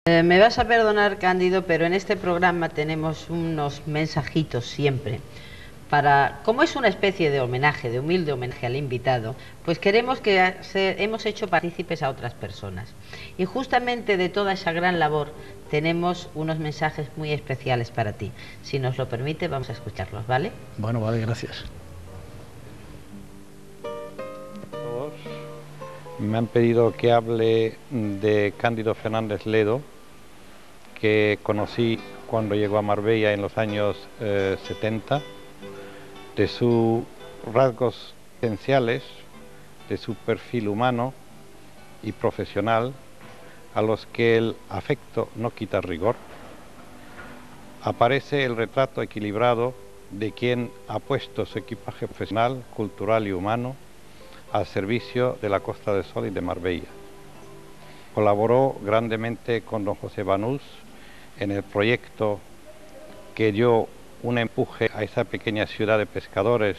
Me vas a perdonar, Cándido, pero en este programa tenemos unos mensajitos siempre para, como es una especie de homenaje, de humilde homenaje al invitado, pues queremos que hemos hecho partícipes a otras personas. Y justamente de toda esa gran labor tenemos unos mensajes muy especiales para ti. Si nos lo permite, vamos a escucharlos, ¿vale? Bueno, vale, gracias. Todos me han pedido que hable de Cándido Fernández Ledo, que conocí cuando llegó a Marbella en los años 70, de sus rasgos esenciales, de su perfil humano y profesional, a los que el afecto no quita rigor. Aparece el retrato equilibrado de quien ha puesto su equipaje profesional, cultural y humano al servicio de la Costa del Sol y de Marbella. Colaboró grandemente con don José Banús en el proyecto que dio un empuje a esa pequeña ciudad de pescadores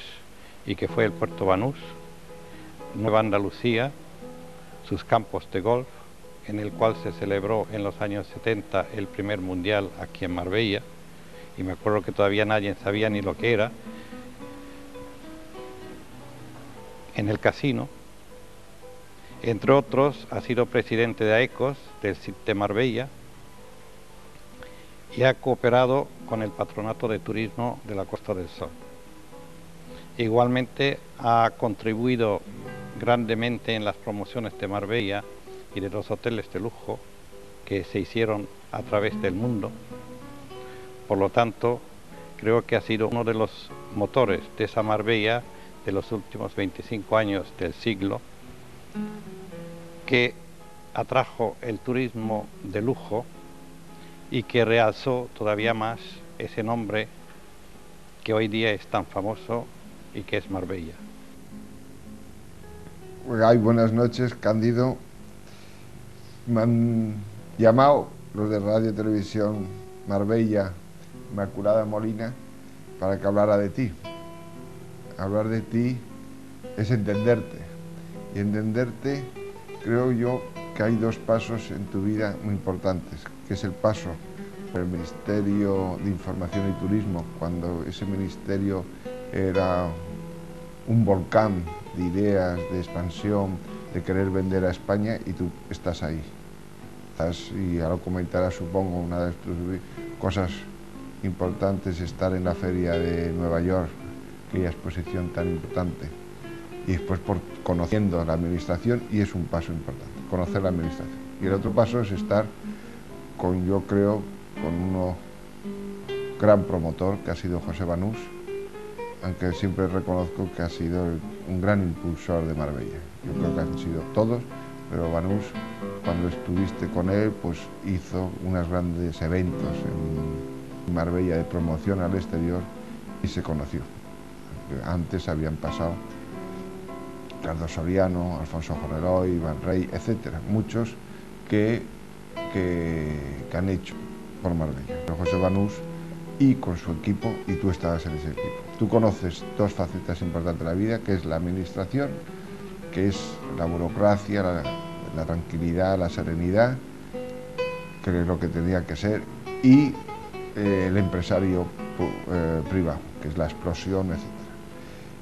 y que fue el Puerto Banús, Nueva Andalucía, sus campos de golf, en el cual se celebró en los años 70 el primer mundial aquí en Marbella, y me acuerdo que todavía nadie sabía ni lo que era. En el casino, entre otros, ha sido presidente de AECOS, del CIT de Marbella, y ha cooperado con el Patronato de Turismo de la Costa del Sol. Igualmente ha contribuido grandemente en las promociones de Marbella y de los hoteles de lujo que se hicieron a través del mundo. Por lo tanto, creo que ha sido uno de los motores de esa Marbella de los últimos 25 años del siglo, que atrajo el turismo de lujo y que realzó todavía más ese nombre que hoy día es tan famoso y que es Marbella. Buenas noches, Cándido. Me han llamado los de Radio y Televisión Marbella, Inmaculada Molina, para que hablara de ti. Hablar de ti es entenderte. Y entenderte, creo yo, que hay dos pasos en tu vida muy importantes, que es el paso por el Ministerio de Información y Turismo, cuando ese ministerio era un volcán de ideas, de expansión, de querer vender a España, y tú estás ahí. Y ahora comentarás, supongo, una de tus cosas importantes, estar en la feria de Nueva York, aquella exposición tan importante, y después conociendo la administración, y es un paso importante, conocer la administración. Y el otro paso es estar con, yo creo, con un gran promotor que ha sido José Banús, aunque siempre reconozco que ha sido un gran impulsor de Marbella. Yo creo que han sido todos, pero Banús, cuando estuviste con él, pues hizo unos grandes eventos en Marbella de promoción al exterior y se conoció. Antes habían pasado Ricardo Soriano, Alfonso Jorreroy, Iván Rey, etcétera, muchos que han hecho por Marbella. Pero José Banús y con su equipo, y tú estabas en ese equipo. Tú conoces dos facetas importantes de la vida, que es la administración, que es la burocracia, la tranquilidad, la serenidad, que es lo que tenía que ser, y el empresario privado, que es la explosión, etc.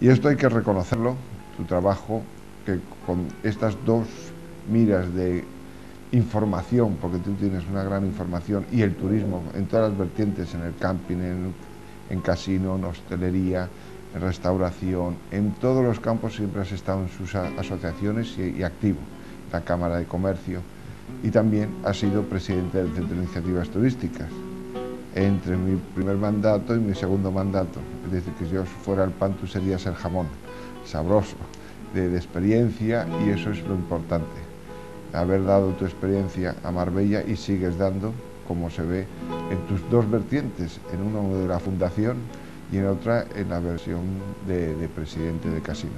Y esto hay que reconocerlo, tu trabajo, que con estas dos miras de información, porque tú tienes una gran información, y el turismo en todas las vertientes, en el camping, en casino, en hostelería, en restauración, en todos los campos siempre has estado en sus asociaciones y activo, la Cámara de Comercio, y también has sido presidente del Centro de Iniciativas Turísticas. Entre mi primer mandato y mi segundo mandato, es decir, que si yo fuera el pan, tú serías el jamón, sabroso, de experiencia, y eso es lo importante. Haber dado tu experiencia a Marbella, y sigues dando, como se ve, en tus dos vertientes, en una de la fundación y en otra en la versión de presidente de casino.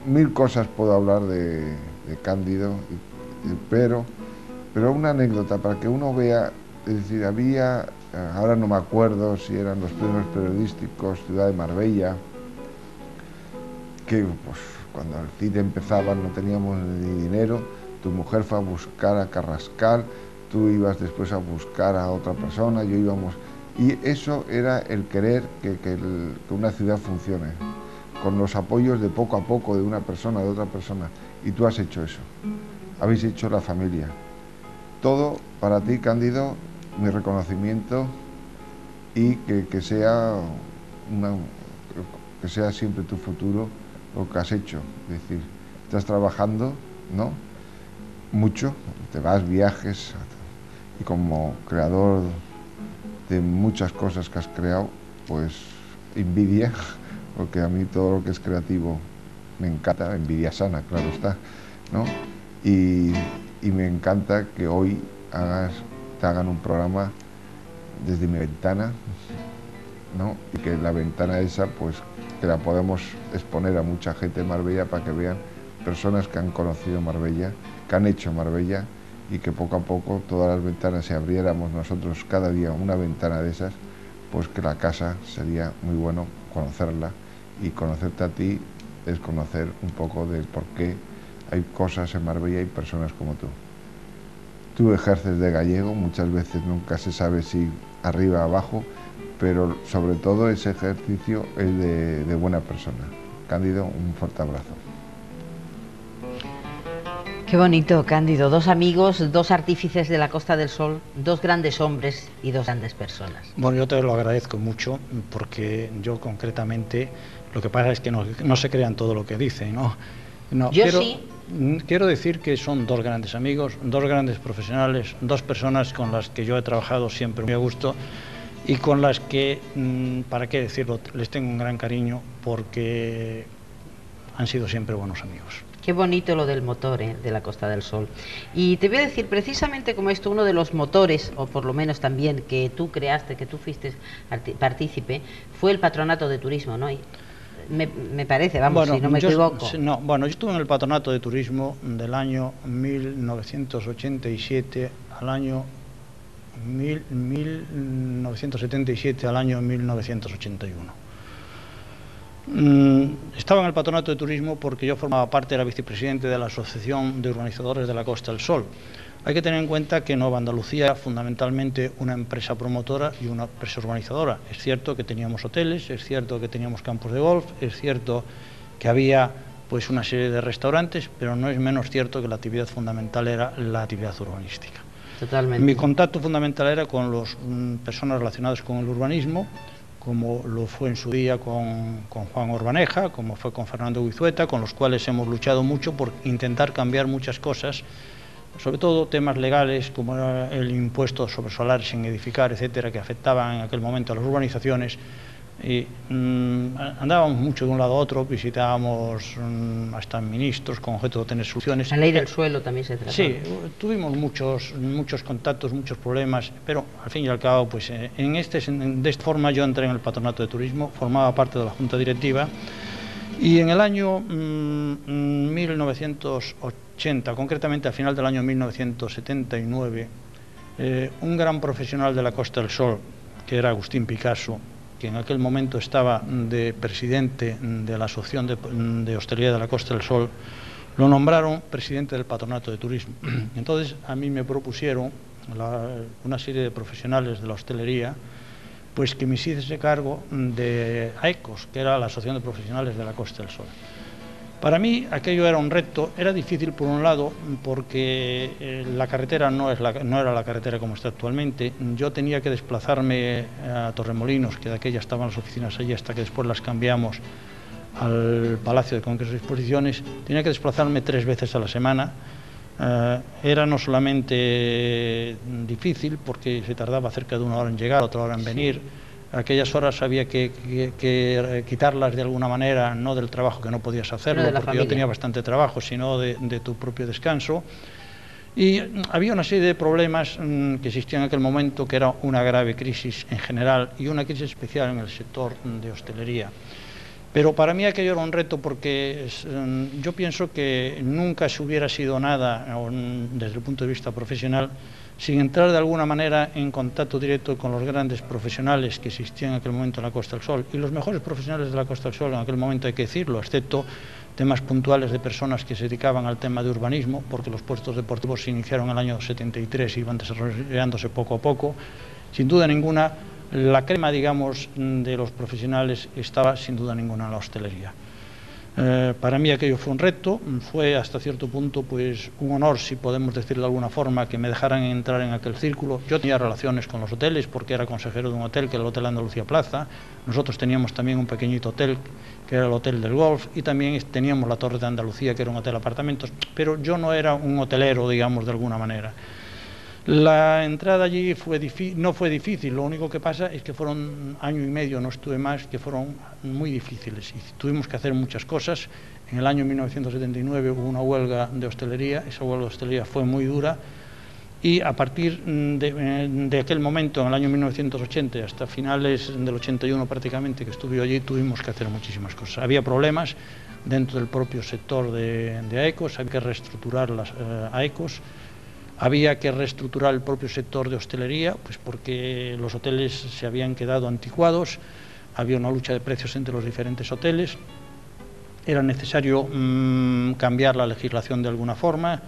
Mil cosas puedo hablar de Cándido, pero una anécdota para que uno vea, es decir, había, ahora no me acuerdo si eran los premios periodísticos Ciudad de Marbella, que pues, cuando el CID empezaba no teníamos ni dinero, tu mujer fue a buscar a Carrascal, tú ibas después a buscar a otra persona, yo íbamos... Y eso era el querer que una ciudad funcione, con los apoyos de poco a poco de una persona, de otra persona. Y tú has hecho eso, habéis hecho la familia. Todo para ti, Cándido, mi reconocimiento y que sea siempre tu futuro lo que has hecho. Es decir, estás trabajando, ¿no?, mucho, te vas, viajes, y como creador de muchas cosas que has creado, pues envidia, porque a mí todo lo que es creativo me encanta, envidia sana, claro está, ¿no? Y me encanta que hoy te hagan un programa desde mi ventana, ¿no? Y que la ventana esa, pues, que la podemos exponer a mucha gente de Marbella para que vean personas que han conocido Marbella, que han hecho Marbella, y que poco a poco todas las ventanas, si abriéramos nosotros cada día una ventana de esas, pues que la casa sería muy bueno conocerla, y conocerte a ti es conocer un poco del por qué hay cosas en Marbella y personas como tú. Tú ejerces de gallego, muchas veces nunca se sabe si arriba o abajo, pero sobre todo ese ejercicio es de buena persona. Cándido, un fuerte abrazo. Qué bonito, Cándido. Dos amigos, dos artífices de la Costa del Sol, dos grandes hombres y dos grandes personas. Bueno, yo te lo agradezco mucho, porque yo concretamente, lo que pasa es que no se crean todo lo que dicen, ¿no? Quiero decir que son dos grandes amigos, dos grandes profesionales, dos personas con las que yo he trabajado siempre muy a gusto y con las que, para qué decirlo, les tengo un gran cariño, porque han sido siempre buenos amigos. Qué bonito lo del motor, de la Costa del Sol. Y te voy a decir, precisamente como esto, uno de los motores, o por lo menos también que tú creaste, que tú fuiste partícipe, fue el Patronato de Turismo, ¿no? Y me parece, vamos, bueno, si no me equivoco. Bueno, yo estuve en el Patronato de Turismo del año 1987 al año 1977 al año 1981. Estaba en el Patronato de Turismo porque yo formaba parte, era vicepresidente de la Asociación de Urbanizadores de la Costa del Sol. Hay que tener en cuenta que Nueva Andalucía era fundamentalmente una empresa promotora y una empresa urbanizadora. Es cierto que teníamos hoteles, es cierto que teníamos campos de golf, es cierto que había pues una serie de restaurantes, pero no es menos cierto que la actividad fundamental era la actividad urbanística. Totalmente. Mi contacto fundamental era con las personas relacionadas con el urbanismo, como lo fue en su día con Juan Orbaneja, como fue con Fernando Guizueta, con los cuales hemos luchado mucho por intentar cambiar muchas cosas, sobre todo temas legales como era el impuesto sobre solares sin edificar, etcétera, que afectaban en aquel momento a las urbanizaciones. Y andábamos mucho de un lado a otro, visitábamos hasta ministros con objeto de tener soluciones. La ley del suelo también se trató. Sí, tuvimos muchos contactos, muchos problemas, pero al fin y al cabo, pues de esta forma yo entré en el Patronato de Turismo, formaba parte de la Junta Directiva, y en el año 1980, concretamente al final del año 1979, un gran profesional de la Costa del Sol, que era Agustín Picasso, que en aquel momento estaba de presidente de la Asociación de Hostelería de la Costa del Sol, lo nombraron presidente del Patronato de Turismo. Entonces a mí me propusieron una serie de profesionales de la hostelería, pues que me hiciese cargo de AECOS, que era la Asociación de Profesionales de la Costa del Sol. Para mí aquello era un reto, era difícil por un lado porque la carretera no era la carretera como está actualmente. Yo tenía que desplazarme a Torremolinos, que de aquella estaban las oficinas allí hasta que después las cambiamos al Palacio de Congresos y Exposiciones. Tenía que desplazarme 3 veces a la semana. Era no solamente difícil porque se tardaba cerca de 1 hora en llegar, 1 hora en venir. Aquellas horas había que quitarlas de alguna manera, no del trabajo, que no podías hacerlo, porque familia. Yo tenía bastante trabajo, sino de tu propio descanso. Y había una serie de problemas que existían en aquel momento, que era una grave crisis en general y una crisis especial en el sector de hostelería. Pero para mí aquello era un reto porque yo pienso que nunca se hubiera sido nada desde el punto de vista profesional sin entrar de alguna manera en contacto directo con los grandes profesionales que existían en aquel momento en la Costa del Sol. Y los mejores profesionales de la Costa del Sol en aquel momento, hay que decirlo, excepto temas puntuales de personas que se dedicaban al tema de urbanismo, porque los puestos deportivos se iniciaron en el año 73 y iban desarrollándose poco a poco. Sin duda ninguna, la crema, digamos, de los profesionales estaba sin duda ninguna en la hostelería. Para mí aquello fue un reto, fue hasta cierto punto pues un honor, si podemos decirlo de alguna forma, que me dejaran entrar en aquel círculo. Yo tenía relaciones con los hoteles porque era consejero de un hotel que era el Hotel Andalucía Plaza. Nosotros teníamos también un pequeñito hotel que era el Hotel del Golf, y también teníamos la Torre de Andalucía, que era un hotel apartamentos, pero yo no era un hotelero, digamos, de alguna manera. La entrada allí no fue difícil, lo único que pasa es que fueron año y medio, no estuve más, que fueron muy difíciles y tuvimos que hacer muchas cosas. En el año 1979 hubo una huelga de hostelería, esa huelga de hostelería fue muy dura, y a partir de aquel momento, en el año 1980 hasta finales del 81 prácticamente, que estuve allí, tuvimos que hacer muchísimas cosas. Había problemas dentro del propio sector de AECOS, había que reestructurar las AECOS. Había que reestructurar el propio sector de hostelería, pues porque los hoteles se habían quedado anticuados, había una lucha de precios entre los diferentes hoteles, era necesario cambiar la legislación de alguna forma,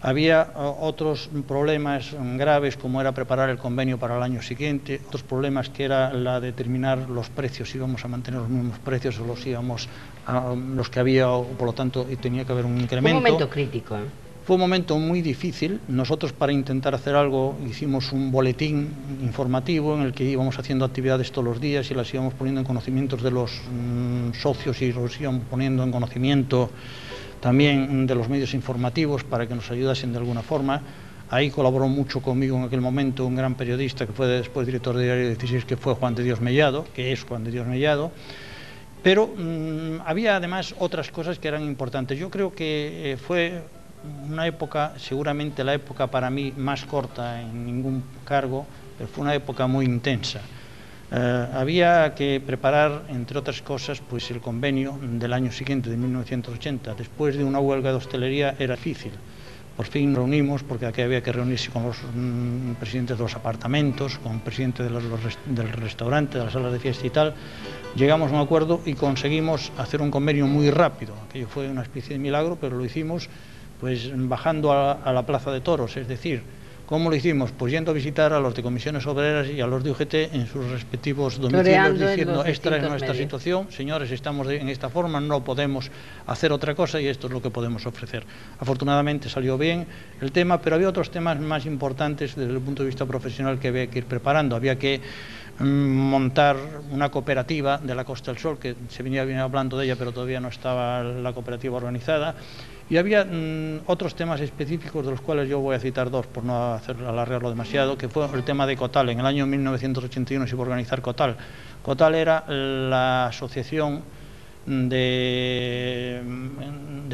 había otros problemas graves como era preparar el convenio para el año siguiente, otros problemas que era la determinar los precios, si íbamos a mantener los mismos precios o los íbamos a los que había, o por lo tanto tenía que haber un incremento. Un momento crítico, ¿eh? Fue un momento muy difícil. Nosotros, para intentar hacer algo, hicimos un boletín informativo en el que íbamos haciendo actividades todos los días y las íbamos poniendo en conocimientos de los socios y los íbamos poniendo en conocimiento también de los medios informativos para que nos ayudasen de alguna forma. Ahí colaboró mucho conmigo en aquel momento un gran periodista que fue después director de Diario 16, que fue Juan de Dios Mellado, que es Juan de Dios Mellado. Pero había además otras cosas que eran importantes. Yo creo que fue una época, seguramente la época para mí más corta en ningún cargo, pero fue una época muy intensa. Había que preparar, entre otras cosas, pues el convenio del año siguiente, de 1980. Después de una huelga de hostelería era difícil. Por fin nos reunimos, porque aquí había que reunirse con los presidentes de los apartamentos, con el presidente del restaurante, de las salas de fiesta y tal. Llegamos a un acuerdo y conseguimos hacer un convenio muy rápido. Aquello fue una especie de milagro, pero lo hicimos pues bajando a la Plaza de Toros, es decir, ¿cómo lo hicimos? Pues yendo a visitar a los de comisiones obreras y a los de UGT en sus respectivos domicilios, diciendo, esta es nuestra situación, señores, estamos en esta forma, no podemos hacer otra cosa y esto es lo que podemos ofrecer. Afortunadamente salió bien el tema, pero había otros temas más importantes desde el punto de vista profesional que había que ir preparando. Había que montar una cooperativa de la Costa del Sol, que se venía hablando de ella, pero todavía no estaba la cooperativa organizada. Y había otros temas específicos, de los cuales yo voy a citar dos, por no alargarlo demasiado, que fue el tema de COTAL. En el año 1981 se iba a organizar COTAL. COTAL era la asociación de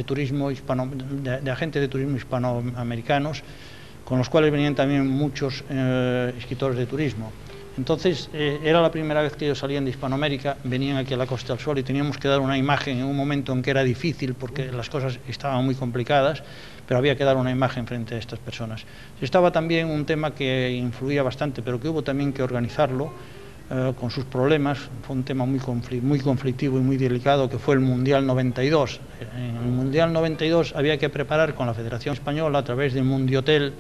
turismo de agentes de turismo hispanoamericanos, con los cuales venían también muchos escritores de turismo. Entonces, era la primera vez que ellos salían de Hispanoamérica, venían aquí a la Costa del Sol y teníamos que dar una imagen en un momento en que era difícil porque las cosas estaban muy complicadas, pero había que dar una imagen frente a estas personas. Estaba también un tema que influía bastante, pero que hubo también que organizarlo con sus problemas. Fue un tema muy conflictivo y muy delicado, que fue el Mundial 92. En el Mundial 92 había que preparar con la Federación Española, a través del Mundiotel,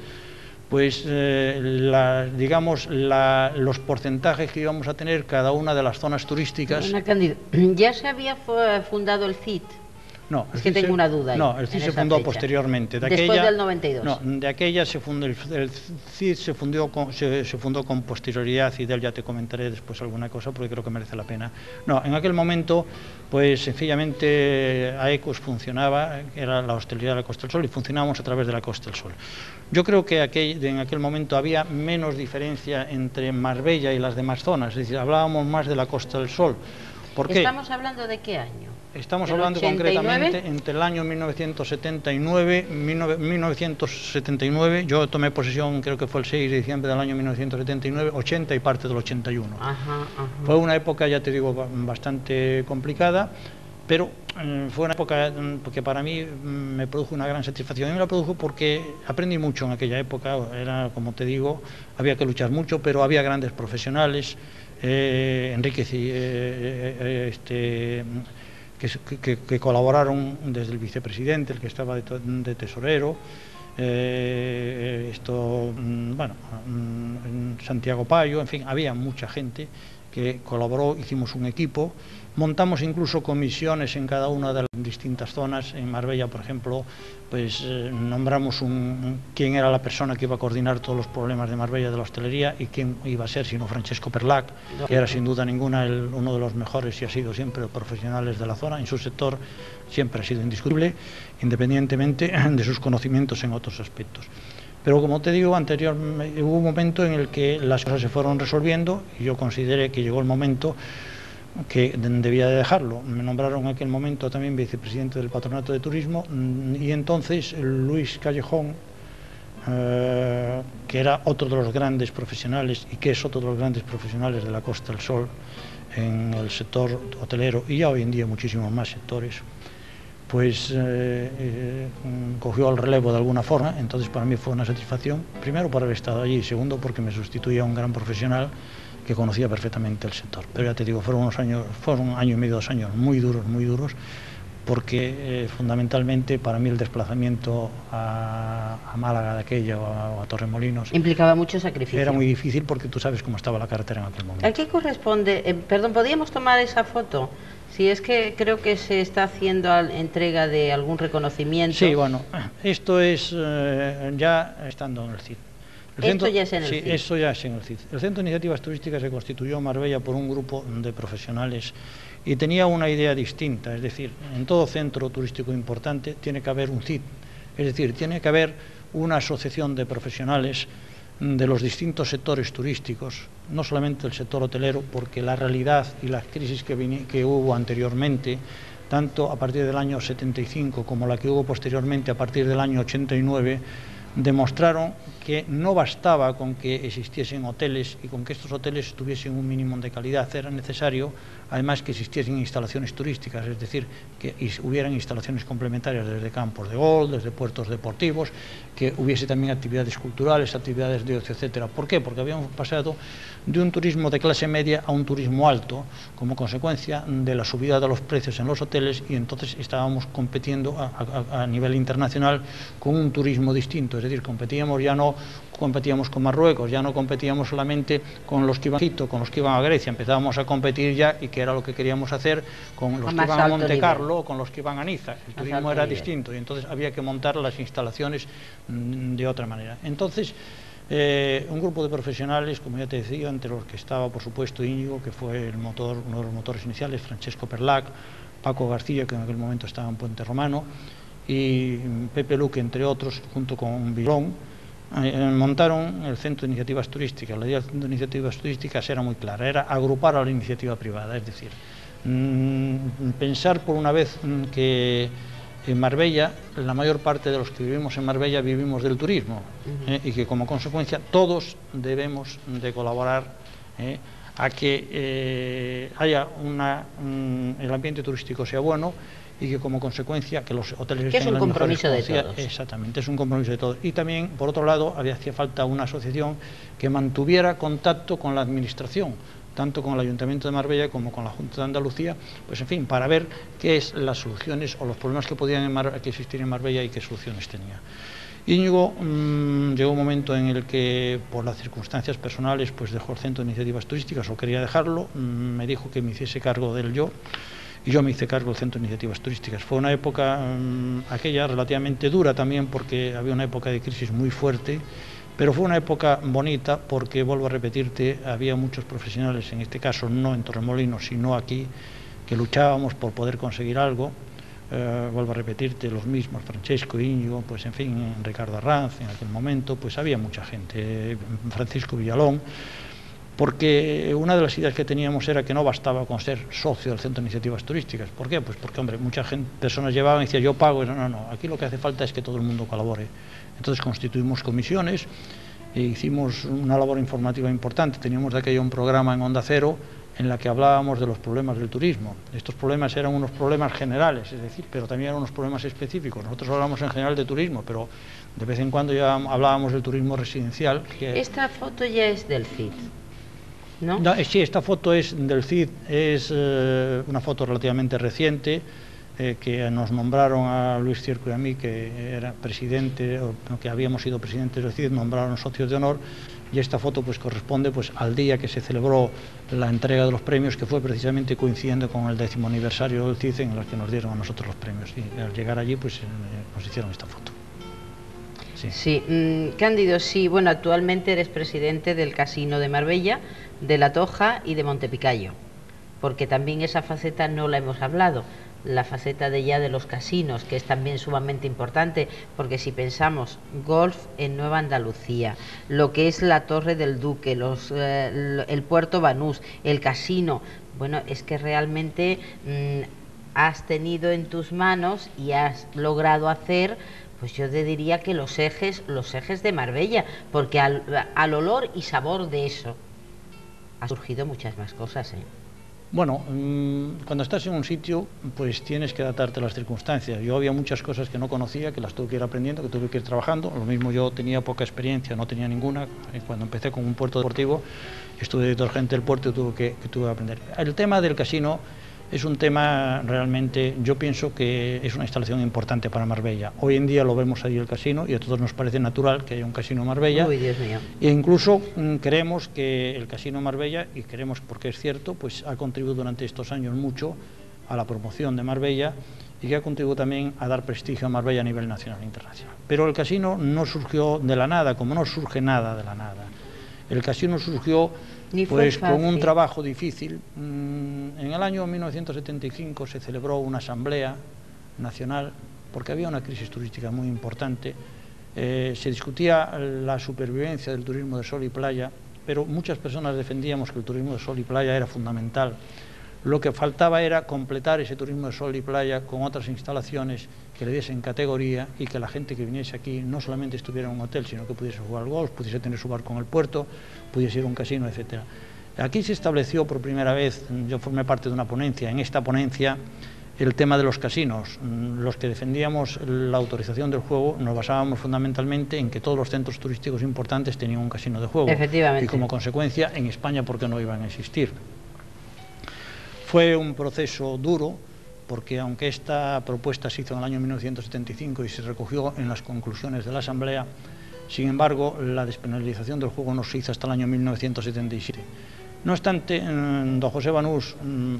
pues digamos los porcentajes que íbamos a tener cada una de las zonas turísticas. Ana Cándido, ¿ya se había fundado el CIT? No, es que tengo una duda. No, el CIT se fundó posteriormente. Después del 92. No, de aquella se fundó el CIT, se fundó con posterioridad, y de él ya te comentaré después alguna cosa porque creo que merece la pena. No, en aquel momento, pues sencillamente AECOS funcionaba, era la hostelería de la Costa del Sol, y funcionábamos a través de la Costa del Sol. Yo creo que en aquel momento había menos diferencia entre Marbella y las demás zonas, es decir, hablábamos más de la Costa del Sol. ¿Por qué? ¿Estamos hablando de qué año? Estamos hablando 89? Concretamente entre el año 1979, yo tomé posesión, creo que fue el 6 de diciembre del año 1979, 80 y parte del 81. Fue una época, ya te digo, bastante complicada, pero fue una época que para mí me produjo una gran satisfacción. A mí me la produjo porque aprendí mucho en aquella época. Era, como te digo, había que luchar mucho, pero había grandes profesionales. Enrique que colaboraron desde el vicepresidente, el que estaba de tesorero, Santiago Payo, en fin, había mucha gente que colaboró, hicimos un equipo, montamos incluso comisiones en cada una de las distintas zonas. En Marbella, por ejemplo, pues nombramos quién era la persona que iba a coordinar todos los problemas de Marbella de la hostelería y quién iba a ser sino Francesco Perlac, que era sin duda ninguna uno de los mejores y ha sido siempre profesionales de la zona. En su sector siempre ha sido indiscutible, independientemente de sus conocimientos en otros aspectos. Pero como te digo, anteriormente hubo un momento en el que las cosas se fueron resolviendo y yo consideré que llegó el momento que debía de dejarlo. Me nombraron en aquel momento también vicepresidente del Patronato de Turismo y entonces Luis Callejón, que era otro de los grandes profesionales y que es otro de los grandes profesionales de la Costa del Sol en el sector hotelero y ya hoy en día muchísimos más sectores, pues cogió el relevo de alguna forma. Entonces para mí fue una satisfacción, primero por haber estado allí y segundo porque me sustituía un gran profesional que conocía perfectamente el sector. Pero ya te digo, fueron un año y medio, 2 años muy duros, porque fundamentalmente para mí el desplazamiento a Málaga de aquella o a Torremolinos implicaba mucho sacrificio. Era muy difícil porque tú sabes cómo estaba la carretera en aquel momento. ¿A qué corresponde? Perdón, ¿podríamos tomar esa foto? Si es que creo que se está haciendo entrega de algún reconocimiento. Sí, bueno, esto es ya estando en el CID. Esto ya es en el CID. CID. Sí, eso ya es en el CID. El Centro de Iniciativas Turísticas se constituyó en Marbella por un grupo de profesionales y tenía una idea distinta, es decir, en todo centro turístico importante tiene que haber un CID, es decir, tiene que haber una asociación de profesionales de los distintos sectores turísticos, no solamente el sector hotelero, porque la realidad y las crisis que hubo anteriormente, tanto a partir del año 75 como la que hubo posteriormente a partir del año 89, demostraron que no bastaba con que existiesen hoteles y con que estos hoteles tuviesen un mínimo de calidad. Era necesario, además, que existiesen instalaciones turísticas, es decir, que hubieran instalaciones complementarias desde campos de golf, desde puertos deportivos, que hubiese también actividades culturales, actividades de ocio, etcétera. ¿Por qué? Porque habíamos pasado de un turismo de clase media a un turismo alto, como consecuencia de la subida de los precios en los hoteles, y entonces estábamos compitiendo a nivel internacional con un turismo distinto. Es decir, ya no competíamos con Marruecos, ya no competíamos solamente con los que iban a Egipto, con los que iban a Grecia, empezábamos a competir ya, y que era lo que queríamos hacer, con los que iban a Monte Carlo o con los que iban a Niza. El turismo era distinto y entonces había que montar las instalaciones de otra manera. Entonces, un grupo de profesionales, como ya te decía, entre los que estaba, por supuesto, Íñigo, que fue uno de los motores iniciales, Francesco Perlac, Paco García, que en aquel momento estaba en Puente Romano, y Pepe Luque, entre otros, junto con Vilón, montaron el Centro de Iniciativas Turísticas. La idea del Centro de Iniciativas Turísticas era muy clara, era agrupar a la iniciativa privada, es decir, pensar por una vez que en Marbella, la mayor parte de los que vivimos en Marbella vivimos del turismo, y que como consecuencia todos debemos de colaborar a que haya el ambiente turístico sea bueno, y que como consecuencia que los hoteles estén en las mejores condiciones. Es un compromiso de todos. Exactamente, es un compromiso de todos. Y también, por otro lado, hacía falta una asociación que mantuviera contacto con la administración, tanto con el Ayuntamiento de Marbella como con la Junta de Andalucía, pues en fin, para ver qué es las soluciones o los problemas que podían existir en Marbella y qué soluciones tenía. Íñigo llegó un momento en el que, por las circunstancias personales, pues dejó el Centro de Iniciativas Turísticas, o quería dejarlo, me dijo que me hiciese cargo de él yo, y yo me hice cargo del Centro de Iniciativas Turísticas. Fue una época, aquella relativamente dura también, porque había una época de crisis muy fuerte, pero fue una época bonita porque, vuelvo a repetirte, había muchos profesionales, en este caso no en Torremolinos, sino aquí, que luchábamos por poder conseguir algo. Vuelvo a repetirte, los mismos, Francesco, Íñigo, pues en fin, Ricardo Arranz, en aquel momento, pues había mucha gente, Francisco Villalón, porque una de las ideas que teníamos era que no bastaba con ser socio del Centro de Iniciativas Turísticas. ¿Por qué? Pues porque, hombre, muchas personas llevaban y decían, yo pago, y no, aquí lo que hace falta es que todo el mundo colabore. Entonces constituimos comisiones e hicimos una labor informativa importante. Teníamos de aquello un programa en Onda Cero en la que hablábamos de los problemas del turismo. Estos problemas eran unos problemas generales, es decir, pero también eran unos problemas específicos. Nosotros hablamos en general de turismo, pero de vez en cuando ya hablábamos del turismo residencial. Esta foto ya es del CID. ¿no? Sí, esta foto es del CID, es una foto relativamente reciente, que nos nombraron a Luis Cierco y a mí, que era presidente, o que habíamos sido presidentes del CID, nombraron socios de honor, y esta foto pues corresponde pues al día que se celebró la entrega de los premios, que fue precisamente coincidiendo con el 10º aniversario del CID, en el que nos dieron a nosotros los premios, y al llegar allí pues nos hicieron esta foto. Sí, Cándido, sí, bueno, actualmente eres presidente del Casino de Marbella, de La Toja y de Montepicayo, porque también esa faceta no la hemos hablado, la faceta de los casinos, que es también sumamente importante, porque si pensamos golf en Nueva Andalucía, lo que es la Torre del Duque, el Puerto Banús, el casino, bueno, es que realmente has tenido en tus manos y has logrado hacer, pues yo te diría que los ejes de Marbella, porque al olor y sabor de eso ha surgido muchas más cosas, ¿eh? Bueno, cuando estás en un sitio, pues tienes que adaptarte a las circunstancias. Yo había muchas cosas que no conocía, que las tuve que ir aprendiendo, que tuve que ir trabajando. Lo mismo, yo tenía poca experiencia, no tenía ninguna. Cuando empecé con un puerto deportivo, estuve director gerente del puerto y tuve que aprender. El tema del casino es un tema realmente, yo pienso que es una instalación importante para Marbella. Hoy en día lo vemos ahí el casino y a todos nos parece natural que haya un casino en Marbella. Uy, Dios mío. E incluso creemos que el casino en Marbella, y creemos porque es cierto, pues ha contribuido durante estos años mucho a la promoción de Marbella y que ha contribuido también a dar prestigio a Marbella a nivel nacional e internacional. Pero el casino no surgió de la nada, como no surge nada de la nada. El casino surgió pues con un trabajo difícil. En el año 1975 se celebró una asamblea nacional porque había una crisis turística muy importante. Se discutía la supervivencia del turismo de sol y playa, pero muchas personas defendíamos que el turismo de sol y playa era fundamental. Lo que faltaba era completar ese turismo de sol y playa con otras instalaciones que le diesen categoría y que la gente que viniese aquí no solamente estuviera en un hotel, sino que pudiese jugar al golf, pudiese tener su barco en el puerto, pudiese ir a un casino, etc. Aquí se estableció por primera vez, yo formé parte de una ponencia, en esta ponencia el tema de los casinos. Los que defendíamos la autorización del juego nos basábamos fundamentalmente en que todos los centros turísticos importantes tenían un casino de juego. Efectivamente. Y como consecuencia en España, ¿por qué no iban a existir? Fue un proceso duro, porque aunque esta propuesta se hizo en el año 1975 y se recogió en las conclusiones de la Asamblea, sin embargo, la despenalización del juego no se hizo hasta el año 1977. No obstante, don José Banús,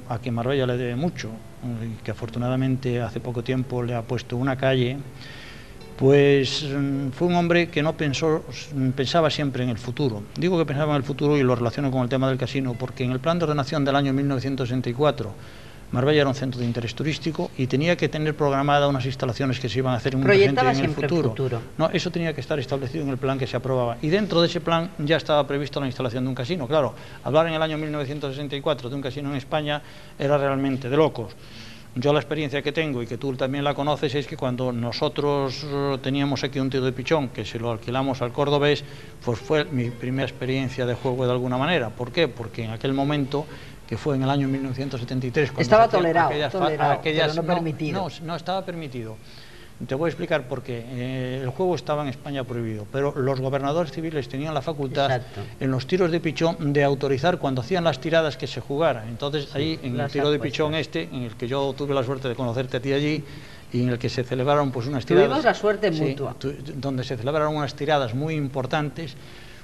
a quien Marbella le debe mucho, y que afortunadamente hace poco tiempo le ha puesto una calle, pues fue un hombre que no pensaba siempre en el futuro. Digo que pensaba en el futuro y lo relaciono con el tema del casino, porque en el plan de ordenación del año 1964, Marbella era un centro de interés turístico y tenía que tener programada unas instalaciones que se iban a hacer en un presente y en el futuro. No, eso tenía que estar establecido en el plan que se aprobaba. Y dentro de ese plan ya estaba previsto la instalación de un casino. Claro, hablar en el año 1964 de un casino en España era realmente de locos. Yo la experiencia que tengo, y que tú también la conoces, es que cuando nosotros teníamos aquí un tiro de pichón, que se lo alquilamos al cordobés, pues fue mi primera experiencia de juego de alguna manera. ¿Por qué? Porque en aquel momento, que fue en el año 1973... Cuando estaba tolerado, pero no permitido. No estaba permitido. Te voy a explicar por qué. El juego estaba en España prohibido, pero los gobernadores civiles tenían la facultad, en los tiros de pichón, de autorizar cuando hacían las tiradas que se jugara. Entonces ahí, en el tiro de pichón en el que yo tuve la suerte de conocerte a ti allí, y en el que se celebraron pues unas tiradas... Tuvimos la suerte mutua. Donde se celebraron unas tiradas muy importantes.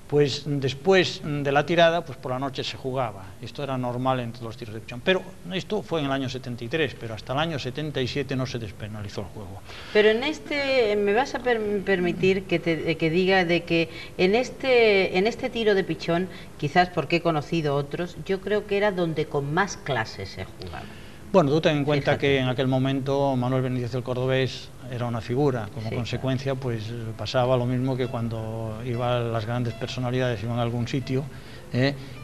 Pues después de la tirada, pues por la noche se jugaba. Esto era normal en todos los tiros de pichón. Pero esto fue en el año 73, pero hasta el año 77 no se despenalizó el juego. Pero en este, me vas a permitir que diga de que en este tiro de pichón, quizás porque he conocido otros, yo creo que era donde con más clases se jugaba. Bueno, tú ten en cuenta que en aquel momento Manuel Benítez del Cordobés era una figura, como consecuencia pues pasaba lo mismo que cuando iban las grandes personalidades, iban a algún sitio,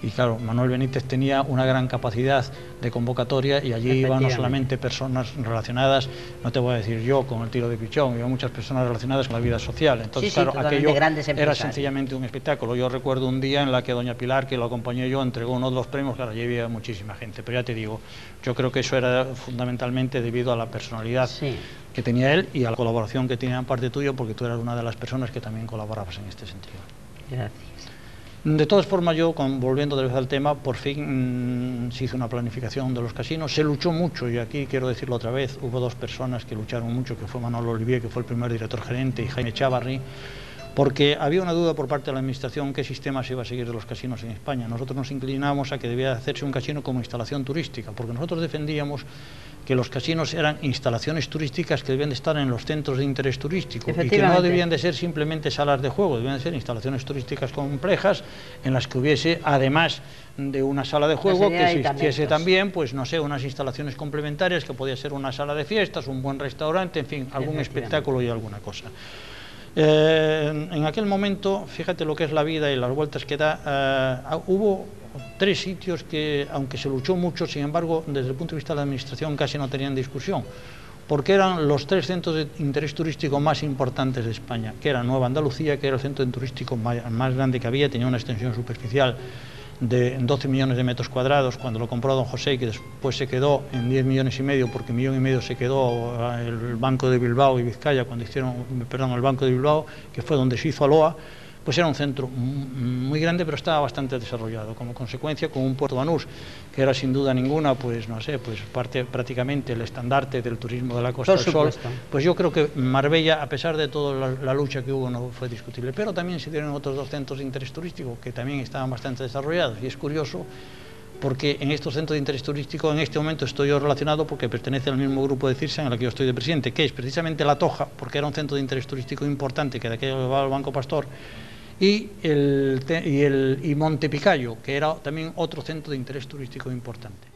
y claro, Manuel Benítez tenía una gran capacidad de convocatoria y allí iban no solamente personas relacionadas, no te voy a decir yo con el tiro de pichón, iban muchas personas relacionadas con la vida social. Entonces claro, aquello era sencillamente un espectáculo. Yo recuerdo un día en la que doña Pilar, que lo acompañé yo, entregó uno de los premios. Claro, allí había muchísima gente, pero ya te digo, yo creo que eso era fundamentalmente debido a la personalidad que tenía él y a la colaboración que tenía en parte tuyo, porque tú eras una de las personas que también colaborabas en este sentido. Gracias. De todas formas, yo, volviendo de vez al tema, por fin se hizo una planificación de los casinos, se luchó mucho, y aquí quiero decirlo otra vez, hubo dos personas que lucharon mucho, que fue Manuel Olivier, que fue el primer director gerente, y Jaime Chávarri, porque había una duda por parte de la administración qué sistema se iba a seguir de los casinos en España. Nosotros nos inclinábamos a que debía hacerse un casino como instalación turística, porque nosotros defendíamos que los casinos eran instalaciones turísticas que debían de estar en los centros de interés turístico y que no debían de ser simplemente salas de juego, debían de ser instalaciones turísticas complejas en las que hubiese, además de una sala de juego, que existiese también, pues no sé, unas instalaciones complementarias que podía ser una sala de fiestas, un buen restaurante, en fin, algún espectáculo y alguna cosa. En aquel momento, fíjate lo que es la vida y las vueltas que da, hubo 3 sitios que, aunque se luchó mucho, sin embargo, desde el punto de vista de la administración casi no tenían discusión, porque eran los 3 centros de interés turístico más importantes de España, que era Nueva Andalucía, que era el centro turístico más grande que había, tenía una extensión superficial de 12 millones de metros cuadrados cuando lo compró don José, y que después se quedó en 10 millones y medio, porque 1,5 millones se quedó el Banco de Bilbao y Vizcaya cuando hicieron, perdón, el Banco de Bilbao, que fue donde se hizo Aloa. Pues era un centro muy grande, pero estaba bastante desarrollado. Como consecuencia, con un puerto Banús, que era sin duda ninguna, pues no sé, pues prácticamente el estandarte del turismo de la Costa del Sol, pues yo creo que Marbella, a pesar de toda la lucha que hubo, no fue discutible. Pero también se dieron otros 2 centros de interés turístico que también estaban bastante desarrollados, y es curioso porque en estos centros de interés turístico en este momento estoy yo relacionado, porque pertenece al mismo grupo de CIRSA en el que yo estoy de presidente, que es precisamente La Toja, porque era un centro de interés turístico importante que de aquello llevaba el Banco Pastor, y Monte Picayo, que era también otro centro de interés turístico importante.